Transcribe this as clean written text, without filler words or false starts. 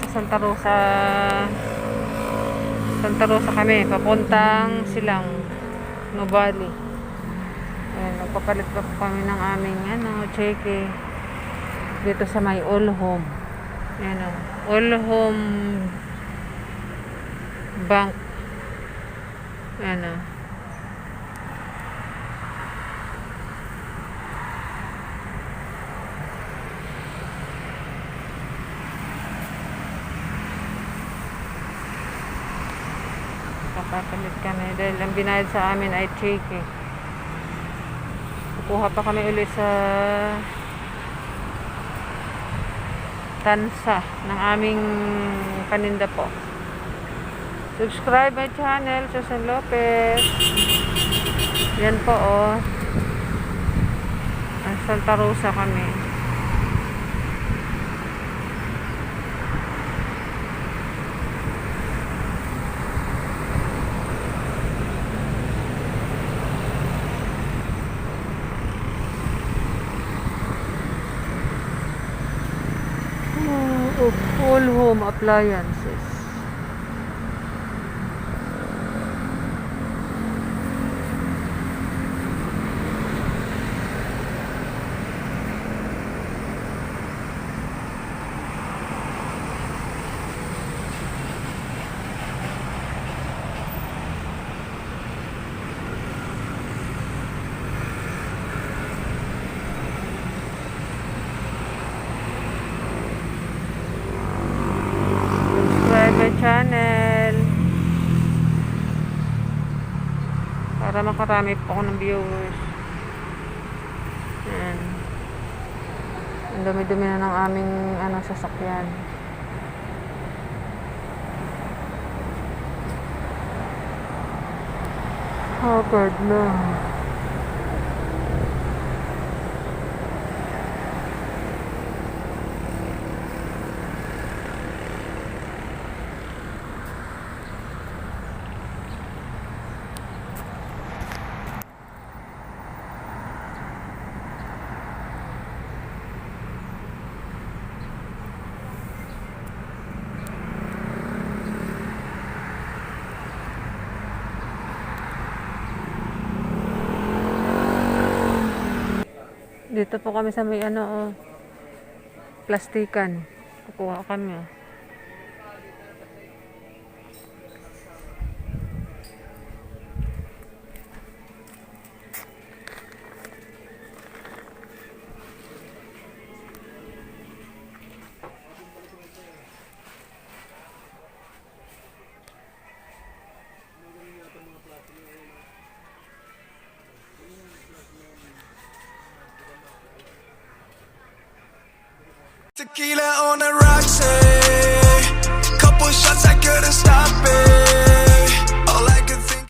Santa Rosa. Santa Rosa kami, papuntang Silang, Nubali. Ayan, nagpapalit pa po kami ng aming cheque dito sa may All Home. Ayan o, All Home Bank. Ayan o. Papapalit kami dahil ang binayad sa amin ay cheque. Kukuha pa kami ulit sa tansa ng aming paninda po. Subscribe my channel, Susan Lopez. Yan po oh. Ang Santa Rosa kami. Of all home appliances. My channel para makarami po ako ng viewers. Ayan. Ang dumi-dumi na ng aming sasakyan. Haggard na. Dito po kami sa may plastikan. Kukuha kami. Tequila on the rocks, couple shots I couldn't stop.